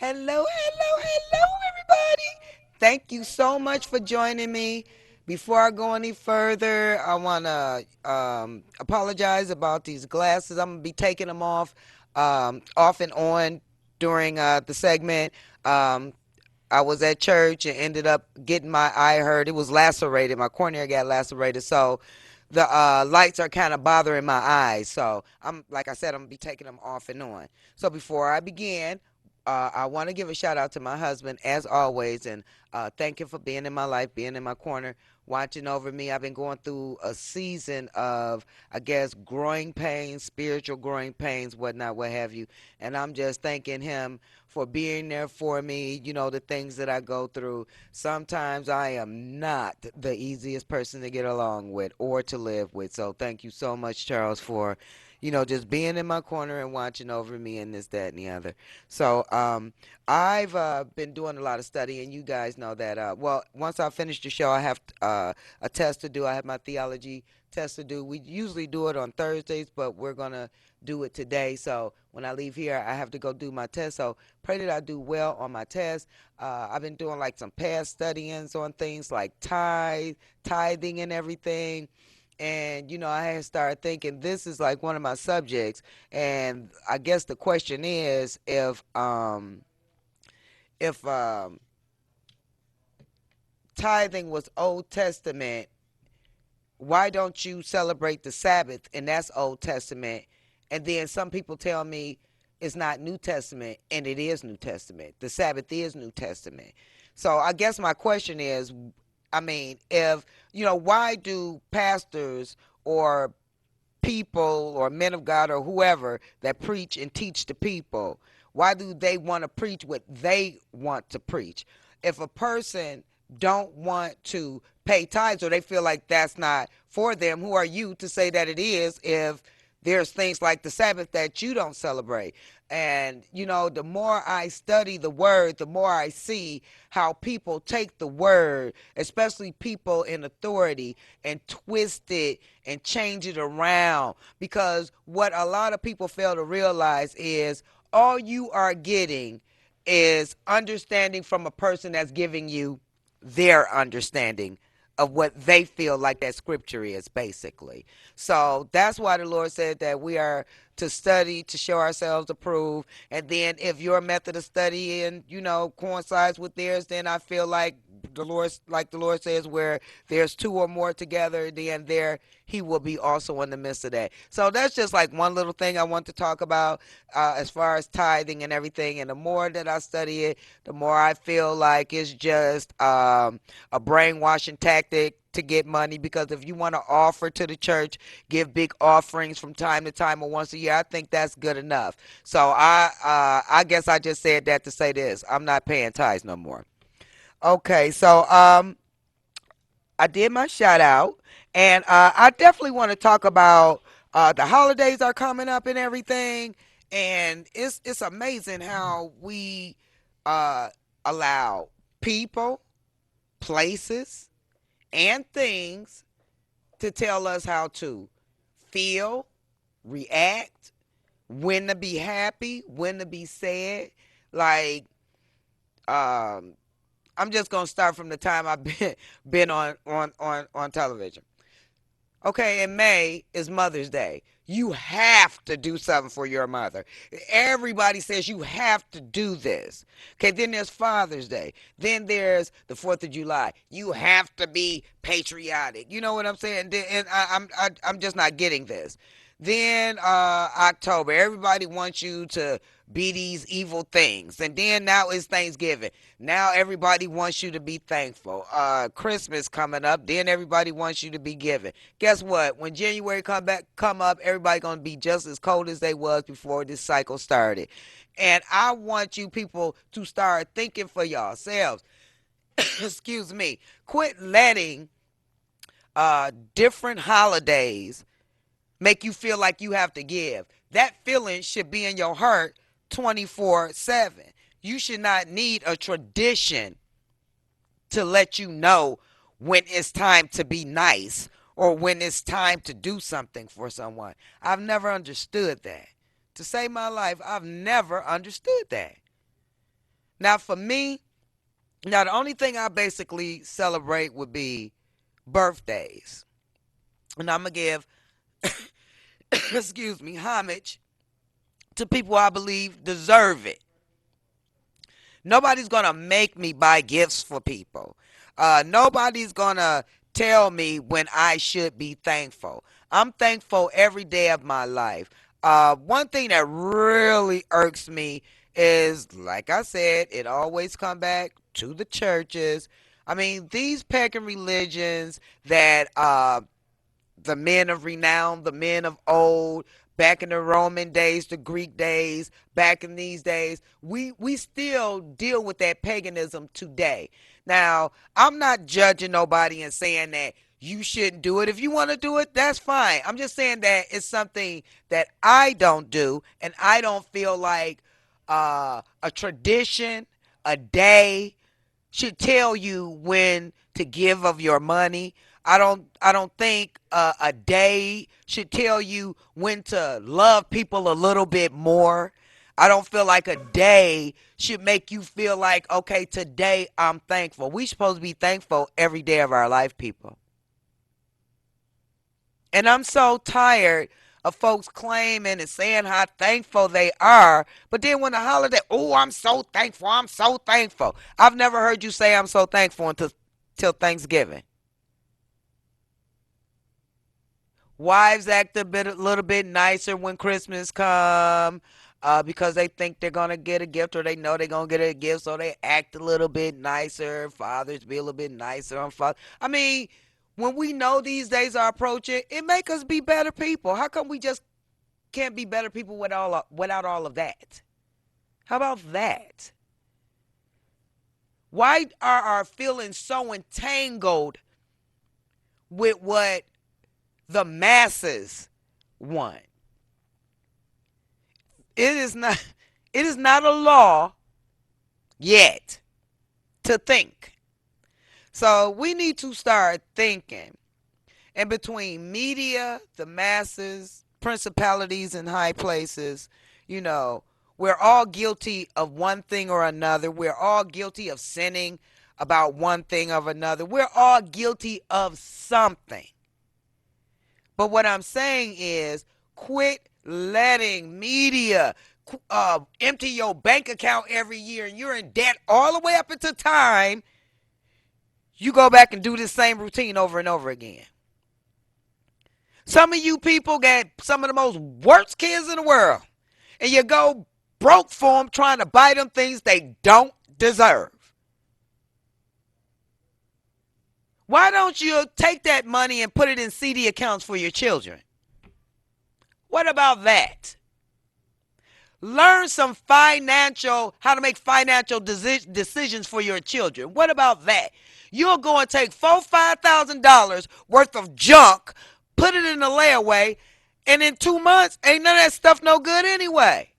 Hello, hello, hello, everybody. Thank you so much for joining me. Before I go any further, I want to apologize about these glasses. I'm going to be taking them off and on during the segment. Um, I was at church and ended up getting my eye hurt. It was lacerated. My cornea got lacerated. So the lights are kind of bothering my eyes. So like I said, I'm gonna be taking them off and on. So before I begin, I want to give a shout out to my husband as always, and thank him for being in my life, being in my corner, watching over me. I've been going through a season of, I guess, growing pains, spiritual growing pains, whatnot, what have you. And I'm just thanking him for being there for me, the things that I go through. Sometimes I am not the easiest person to get along with or to live with. So thank you so much, Charles, for, just being in my corner and watching over me and this, that, and the other. So I've been doing a lot of study, and you guys know that, well, once I finish the show, I have a test to do. I have my theology test to do. We usually do it on Thursdays, but we're going to do it today. So when I leave here, I have to go do my test. So pray that I do well on my test. I've been doing like some past studyings on things like tithing and everything. And I had started thinking this is like one of my subjects. And I guess the question is if tithing was Old Testament, why don't you celebrate the Sabbath? And that's Old Testament. And then some people tell me it's not New Testament, and it is New Testament. The Sabbath is New Testament. So I guess my question is, I mean, if, why do pastors or people or men of God or whoever that preach and teach the people, why do they want to preach what they want to preach? If a person don't want to pay tithes or they feel like that's not for them, who are you to say that it is if there's things like the Sabbath that you don't celebrate? And, the more I study the word, the more I see how people take the word, especially people in authority, and twist it and change it around. Because what a lot of people fail to realize is all you are getting is understanding from a person that's giving you their understanding of what they feel like that scripture is, basically. So that's why the Lord said that we are to study to show ourselves approved. And then if your method of studying, coincides with theirs, then I feel like the Lord says, where there's two or more together, then there he will be also in the midst of that. So that's just like one little thing I want to talk about as far as tithing and everything. And the more that I study it, the more I feel like it's just a brainwashing tactic to get money. Because if you want to offer to the church, give big offerings from time to time or once a year, I think that's good enough. So I guess I just said that to say this: I'm not paying tithes no more. Okay, so I did my shout out, and I definitely want to talk about the holidays are coming up and everything, and it's amazing how we uh, allow people, places, and things to tell us how to feel, react, when to be happy, when to be sad. Like, um, I'm just gonna start from the time I've been on television. Okay, in May is Mother's Day. You have to do something for your mother. Everybody says you have to do this. Okay, then there's Father's Day. Then there's the 4th of July. You have to be patriotic. You know what I'm saying? And I'm just not getting this. Then October, everybody wants you to be these evil things. And then now it's Thanksgiving. Now everybody wants you to be thankful. Christmas coming up, then everybody wants you to be giving. Guess what? When January come up, everybody gonna be just as cold as they was before this cycle started. And I want you people to start thinking for yourselves. Excuse me. Quit letting different holidays make you feel like you have to give. That feeling should be in your heart 24/7. You should not need a tradition to let you know when it's time to be nice or when it's time to do something for someone. I've never understood that. To save my life, I've never understood that. Now, for me, now the only thing I basically celebrate would be birthdays. And I'm going to give, excuse me, homage to people I believe deserve it. Nobody's going to make me buy gifts for people. Nobody's going to tell me when I should be thankful. I'm thankful every day of my life. One thing that really irks me is, like I said, it always come back to the churches. I mean, these pagan religions that the men of renown, the men of old, back in the Roman days, the Greek days, back in these days, we still deal with that paganism today. Now, I'm not judging nobody and saying that you shouldn't do it. If you want to do it, that's fine. I'm just saying that it's something that I don't do, and I don't feel like a tradition, a day, should tell you when to give of your money. I don't think a day should tell you when to love people a little bit more. I don't feel like a day should make you feel like, okay, today I'm thankful. We supposed to be thankful every day of our life, people. And I'm so tired of folks claiming and saying how thankful they are, but then when the holiday, oh, I'm so thankful, I'm so thankful. I've never heard you say I'm so thankful until till Thanksgiving. Wives act a little bit nicer when Christmas come, because they think they're gonna get a gift or they know they're gonna get a gift, so they act a little bit nicer. Fathers be a little bit nicer on father. I mean, when we know these days are approaching, it make us be better people. How come we just can't be better people without all of that? How about that? Why are our feelings so entangled with what the masses want? It is not it is not a law yet to think. So we need to start thinking. And between media, the masses, principalities in high places, you know, we're all guilty of one thing or another. We're all guilty of sinning about one thing or another. We're all guilty of something. But what I'm saying is, quit letting media empty your bank account every year and you're in debt all the way up into time. You go back and do this same routine over and over again. Some of you people got some of the most worst kids in the world, and you go broke for them trying to buy them things they don't deserve. Why don't you take that money and put it in CD accounts for your children? What about that? Learn some how to make financial decisions for your children. What about that? You're going to take $4,000, $5,000 worth of junk, put it in the layaway, and in 2 months, ain't none of that stuff no good anyway.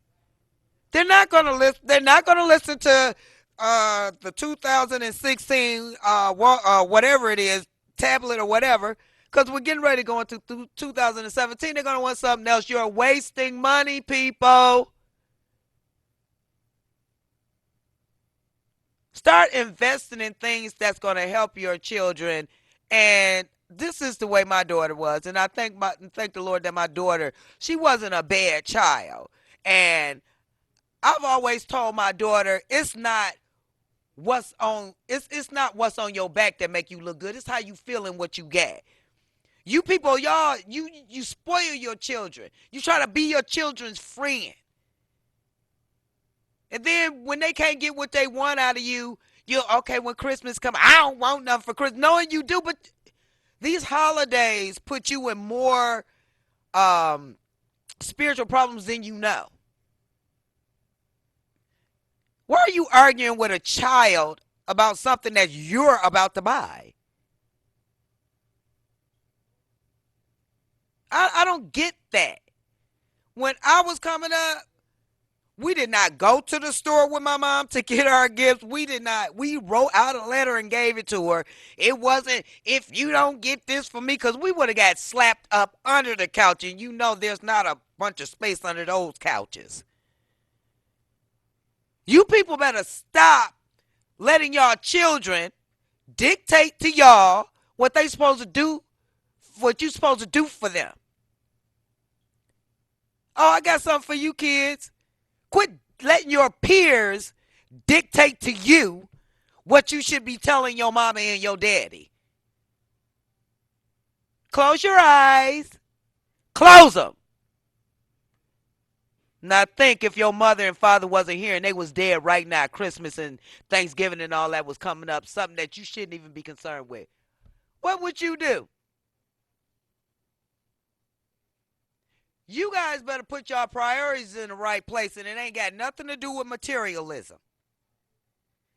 They're not going to listen. They're not going to listen to the 2016 whatever it is, tablet or whatever, because we're getting ready to go into 2017. They're going to want something else. You're wasting money, people. Start investing in things that's going to help your children. And this is the way my daughter was. And I thank the Lord that my daughter, she wasn't a bad child. And I've always told my daughter, it's not what's on your back that make you look good. It's how you feel and what you get. You people, y'all, you spoil your children. You try to be your children's friend. And then when they can't get what they want out of you, you okay, when Christmas comes, I don't want nothing for Christmas. Knowing you do, but these holidays put you in more um, spiritual problems than you know. Why are you arguing with a child about something that you're about to buy? I don't get that. When I was coming up, we did not go to the store with my mom to get our gifts. We did not. We wrote out a letter and gave it to her. It wasn't, if you don't get this for me, because we would have got slapped up under the couch, and you know there's not a bunch of space under those couches. You people better stop letting y'all children dictate to y'all what they supposed to do, what you supposed to do for them. Oh, I got something for you kids. Quit letting your peers dictate to you what you should be telling your mama and your daddy. Close your eyes. Close them. Now think if your mother and father wasn't here and they was dead right now, Christmas and Thanksgiving and all that was coming up, something that you shouldn't even be concerned with. What would you do? You guys better put your priorities in the right place, and it ain't got nothing to do with materialism.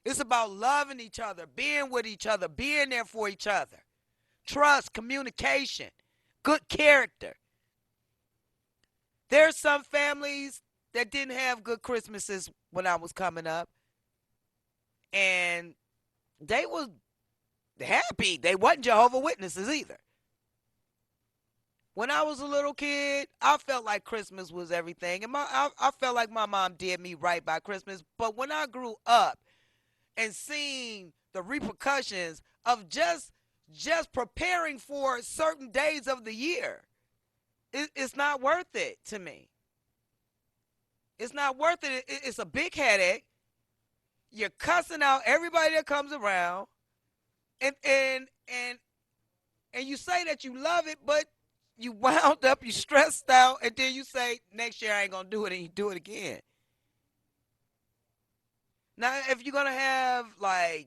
It's about loving each other, being with each other, being there for each other. Trust, communication, good character. There's some families that didn't have good Christmases when I was coming up, and they was happy. They wasn't Jehovah's Witnesses either. When I was a little kid, I felt like Christmas was everything, and I felt like my mom did me right by Christmas. But when I grew up and seen the repercussions of just preparing for certain days of the year, it's not worth it to me. It's not worth it. It's a big headache. You're cussing out everybody that comes around, and and and and you say that you love it, but you wound up, you stressed out, and then you say next year I ain't gonna do it, and you do it again. Now, if you're gonna have like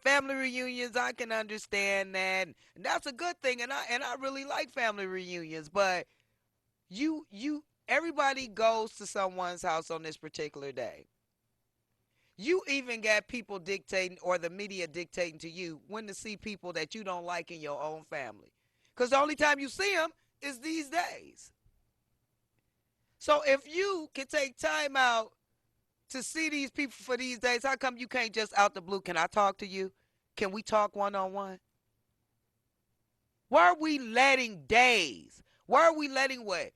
family reunions, I can understand that, and that's a good thing, and I really like family reunions. But everybody goes to someone's house on this particular day. You even got people dictating, or the media dictating to you when to see people that you don't like in your own family, because the only time you see them is these days. So if you can take time out to see these people for these days, how come you can't just out the blue? Can I talk to you? Can we talk one on one? Why are we letting days? Why are we letting what?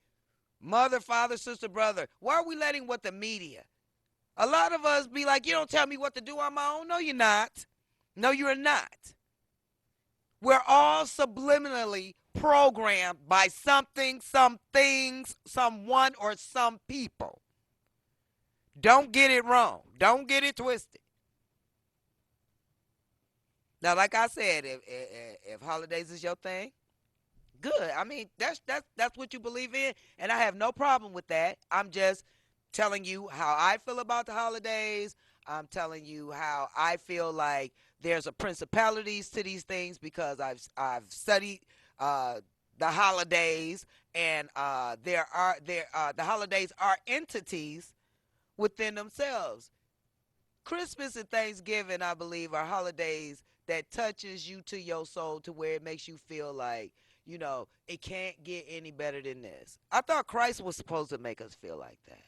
Mother, father, sister, brother. Why are we letting what the media? A lot of us be like, you don't tell me what to do on my own. No, you're not. No, you're not. We're all subliminally programmed by something, some things, someone, or some people. Don't get it wrong. Don't get it twisted. Now, like I said, if holidays is your thing, good. I mean, that's what you believe in, and I have no problem with that. I'm just telling you how I feel about the holidays. I'm telling you how I feel like there's a principalities to these things because I've studied uh, the holidays, and the holidays are entities within themselves. Christmas and Thanksgiving, I believe, are holidays that touches you to your soul to where it makes you feel like, it can't get any better than this. I thought Christ was supposed to make us feel like that.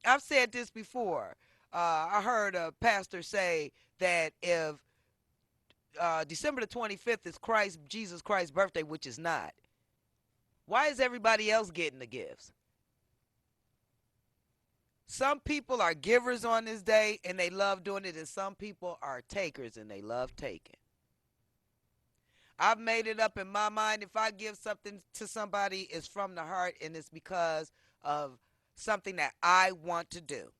I've said this before. I heard a pastor say that if December the 25th is Jesus Christ's birthday, which is not, why is everybody else getting the gifts? Some people are givers on this day and they love doing it, and some people are takers and they love taking. I've made it up in my mind, if I give something to somebody, it's from the heart and it's because of something that I want to do.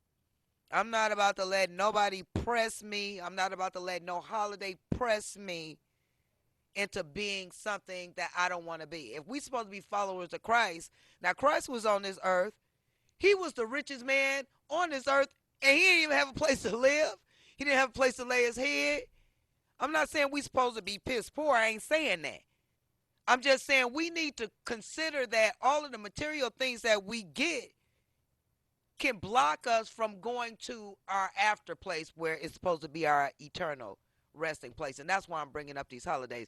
I'm not about to let nobody press me. I'm not about to let no holiday press me into being something that I don't want to be. If we're supposed to be followers of Christ, now Christ was on this earth. He was the richest man on this earth, and he didn't even have a place to live. He didn't have a place to lay his head. I'm not saying we supposed to be piss poor. I ain't saying that. I'm just saying we need to consider that all of the material things that we get can block us from going to our after place where it's supposed to be our eternal resting place. And that's why I'm bringing up these holidays.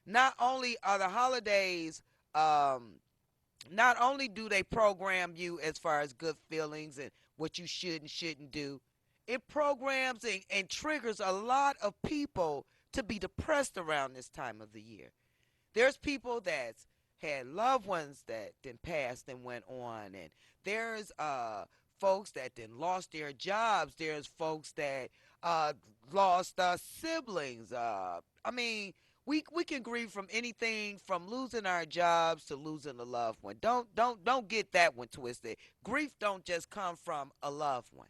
Not only are the holidays, not only do they program you as far as good feelings and what you should and shouldn't do, it programs and triggers a lot of people to be depressed around this time of the year. There's people that's had loved ones that then passed and went on, and there's folks that then lost their jobs. There's folks that uh lost siblings. I mean, we can grieve from anything from losing our jobs to losing a loved one. Don't get that one twisted. Grief don't just come from a loved one.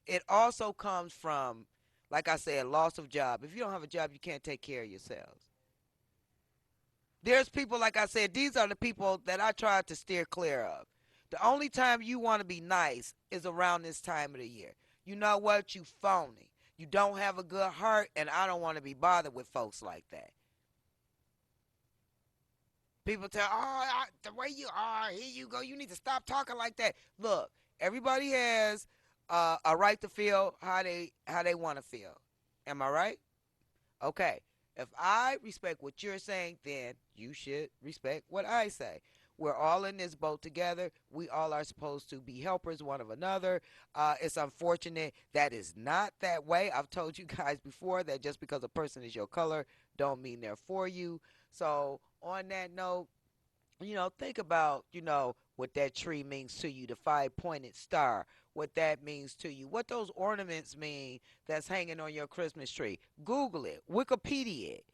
It also comes from, like I said, loss of job. If you don't have a job, you can't take care of yourselves. There's people, like I said, these are the people that I try to steer clear of. The only time you want to be nice is around this time of the year. You know what? You phony. You don't have a good heart, and I don't want to be bothered with folks like that. People tell, the way you are, here you go. You need to stop talking like that. Look, everybody has a right to feel how they want to feel. Am I right? Okay. If I respect what you're saying, then you should respect what I say. We're all in this boat together. We all are supposed to be helpers one of another. It's unfortunate that is not that way. I've told you guys before that just because a person is your color don't mean they're for you. So on that note, think about, what that tree means to you, the five-pointed star, what that means to you, what those ornaments mean that's hanging on your Christmas tree. Google it, Wikipedia it,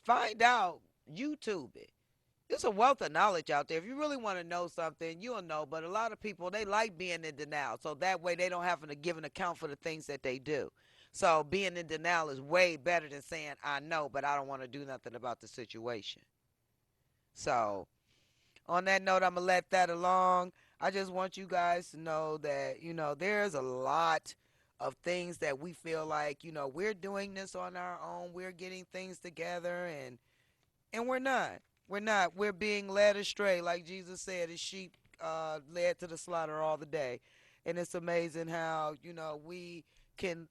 find out, YouTube it. There's a wealth of knowledge out there. If you really want to know something, you'll know. But a lot of people, they like being in denial. So that way they don't have to give an account for the things that they do. So being in denial is way better than saying, I know, but I don't want to do nothing about the situation. So on that note, I'm going to let that along. I just want you guys to know that, there's a lot of things that we feel like, we're doing this on our own. We're getting things together, and we're not. We're not. We're being led astray. Like Jesus said, his sheep led to the slaughter all the day. And it's amazing how, we can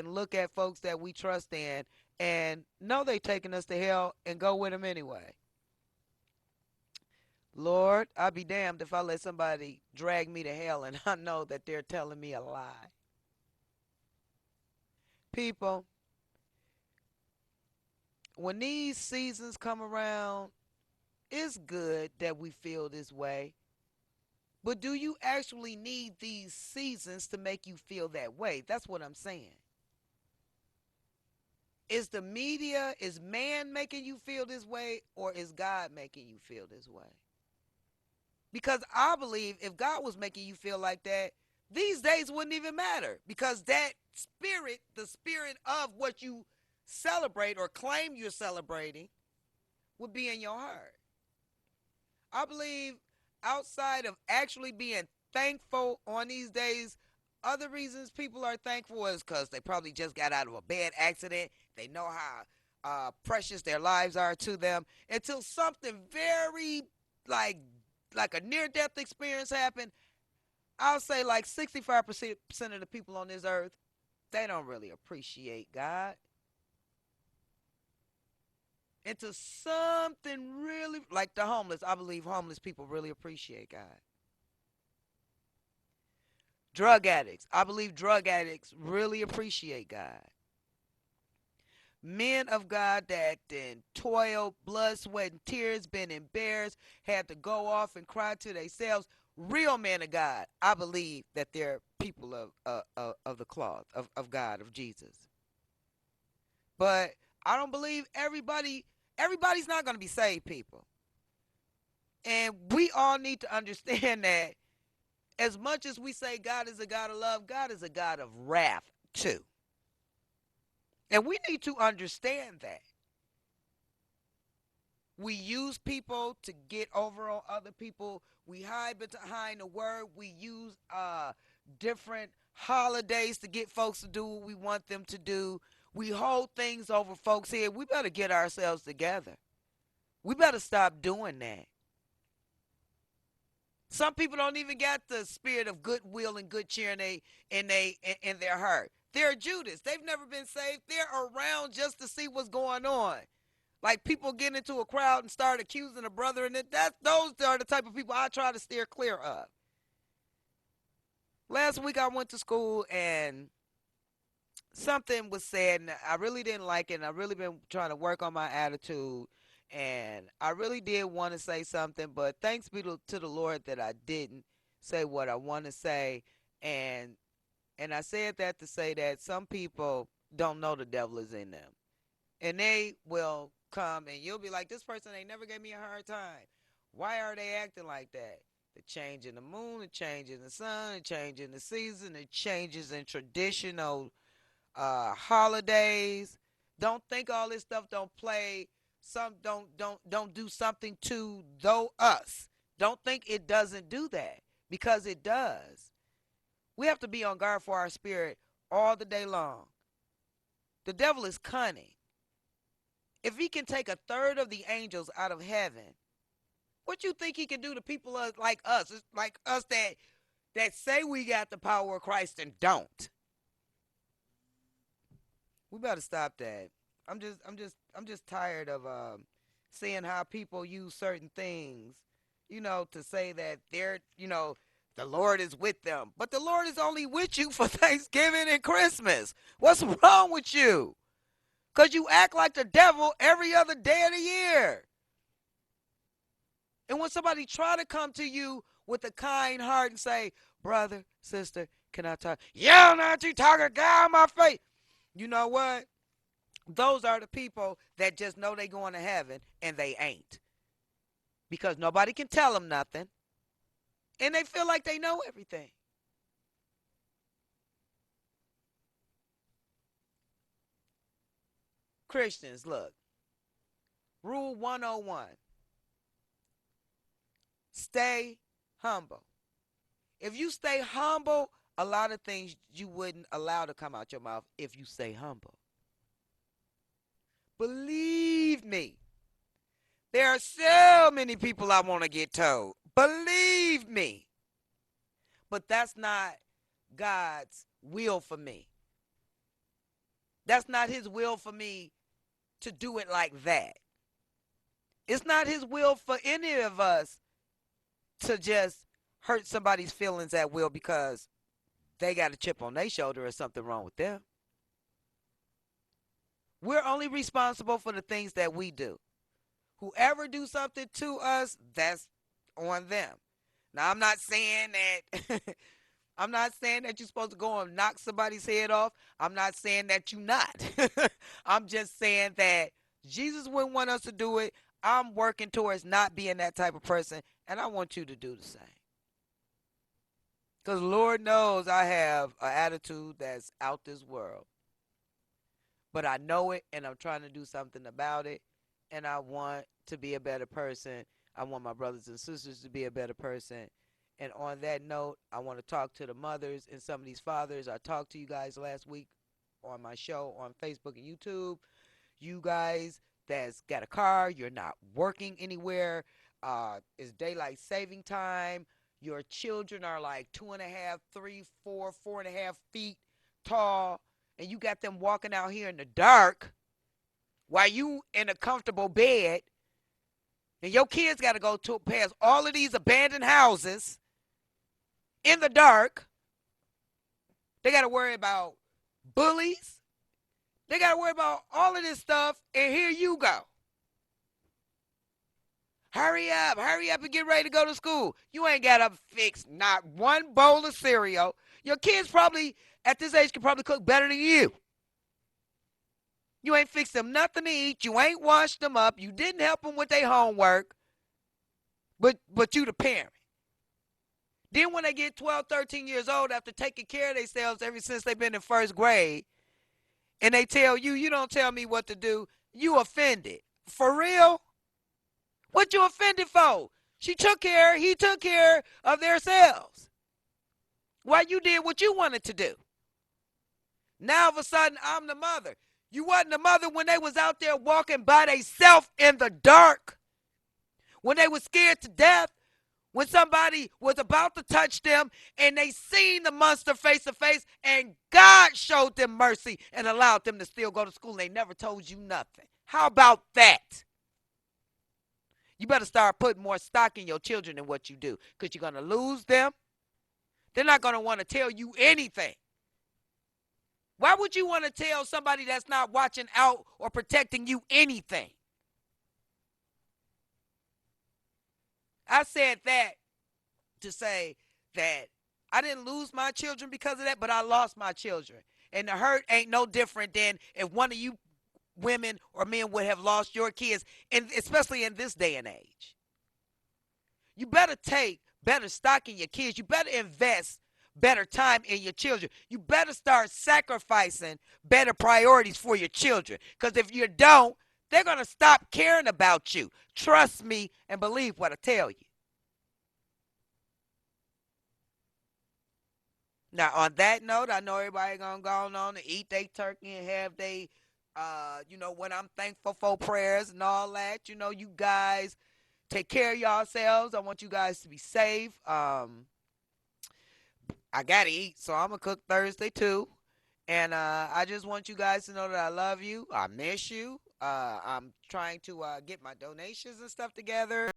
look at folks that we trust in and know they taking us to hell and go with them anyway. Lord, I'll be damned if I let somebody drag me to hell and I know that they're telling me a lie. People, when these seasons come around, it's good that we feel this way. But do you actually need these seasons to make you feel that way? That's what I'm saying. Is the media, is man making you feel this way, or is God making you feel this way? Because I believe if God was making you feel like that, these days wouldn't even matter. Because that spirit, the spirit of what you celebrate or claim you're celebrating, would be in your heart. I believe outside of actually being thankful on these days, other reasons people are thankful is because they probably just got out of a bad accident. They know how precious their lives are to them until something very like like a near death experience happened. I'll say like 65% of the people on this earth, they don't really appreciate God. Into something really like the homeless. I believe homeless people really appreciate God. Drug addicts. I believe drug addicts really appreciate God. Men of God that then toiled, blood, sweat, and tears, been embarrassed, had to go off and cry to themselves. Real men of God, I believe that they're people of the cloth, of God, of Jesus. But I don't believe everybody's not going to be saved people. And we all need to understand that as much as we say God is a God of love, God is a God of wrath too. And we need to understand that. We use people to get over on other people. We hide behind the word. We use different holidays to get folks to do what we want them to do. We hold things over folks here. We better get ourselves together. We better stop doing that. Some people don't even got the spirit of goodwill and good cheer in their heart. They're Judas. They've never been saved. They're around just to see what's going on. Like people get into a crowd and start accusing a brother, and those are the type of people I try to steer clear of. Last week I went to school and something was said, and I really didn't like it. And I really been trying to work on my attitude. And I really did want to say something, but thanks be to the Lord that I didn't say what I want to say. And and I said that to say that some people don't know the devil is in them. And they will come and you'll be like, this person ain't never gave me a hard time. Why are they acting like that? The change in the moon, the change in the sun, the change in the season, the changes in traditional holidays. Don't think all this stuff don't play. Some don't do something to though us. Don't think it doesn't do that, because it does. We have to be on guard for our spirit all the day long. The devil is cunning. If he can take a third of the angels out of heaven, what you think he can do to people like us? It's like us that say we got the power of Christ and don't. We better stop that. I'm just tired of seeing how people use certain things, to say that the Lord is with them. But the Lord is only with you for Thanksgiving and Christmas. What's wrong with you? Because you act like the devil every other day of the year. And when somebody try to come to you with a kind heart and say, brother, sister, can I talk? Yeah, not you talking, God, my face. You know what? Those are the people that just know they going to heaven and they ain't. Because nobody can tell them nothing. And they feel like they know everything. Christians, look. Rule 101. Stay humble. If you stay humble, a lot of things you wouldn't allow to come out your mouth if you stay humble. Believe me, there are so many people I want to get told. Believe me. But that's not God's will for me. That's not his will for me to do it like that. It's not his will for any of us to just hurt somebody's feelings at will because they got a chip on their shoulder or something wrong with them. We're only responsible for the things that we do. Whoever do something to us, that's on them. Now I'm not saying that I'm not saying that you're supposed to go and knock somebody's head off. I'm not saying that you're not. I'm just saying that Jesus wouldn't want us to do it. I'm working towards not being that type of person, and I want you to do the same. Because Lord knows I have an attitude that's out this world. But I know it, and I'm trying to do something about it, and I want to be a better person. I want my brothers and sisters to be a better person. And on that note, I want to talk to the mothers and some of these fathers. I talked to you guys last week on my show on Facebook and YouTube. You guys that's got a car, you're not working anywhere, it's daylight saving time. Your children are like 2.5, 3, 4, 4.5 feet tall, and you got them walking out here in the dark while you in a comfortable bed, and your kids got to go to past all of these abandoned houses in the dark. They got to worry about bullies. They got to worry about all of this stuff, and here you go. Hurry up and get ready to go to school. You ain't got to fix not one bowl of cereal. Your kids probably, at this age, can probably cook better than you. You ain't fixed them nothing to eat. You ain't washed them up. You didn't help them with their homework. But you the parent. Then when they get 12, 13 years old, after taking care of themselves ever since they've been in first grade, and they tell you, you don't tell me what to do, you offended. For real? What you offended for? He took care of themselves. Why you did what you wanted to do. Now all of a sudden, I'm the mother. You wasn't the mother when they was out there walking by themselves in the dark. When they was scared to death. When somebody was about to touch them and they seen the monster face to face and God showed them mercy and allowed them to still go to school and they never told you nothing. How about that? You better start putting more stock in your children than what you do, because you're going to lose them. They're not going to want to tell you anything. Why would you want to tell somebody that's not watching out or protecting you anything? I said that to say that I didn't lose my children because of that, but I lost my children. And the hurt ain't no different than if one of you women or men would have lost your kids, and especially in this day and age. You better take better stock in your kids. You better invest better time in your children. You better start sacrificing better priorities for your children. Because if you don't, they're going to stop caring about you. Trust me and believe what I tell you. Now, on that note, I know everybody gonna go on to eat their turkey and have they, when I'm thankful for prayers and all that. You guys take care of yourselves. I want you guys to be safe. I gotta eat, so I'm gonna cook Thursday too. And I just want you guys to know that I love you. I miss you. I'm trying to get my donations and stuff together.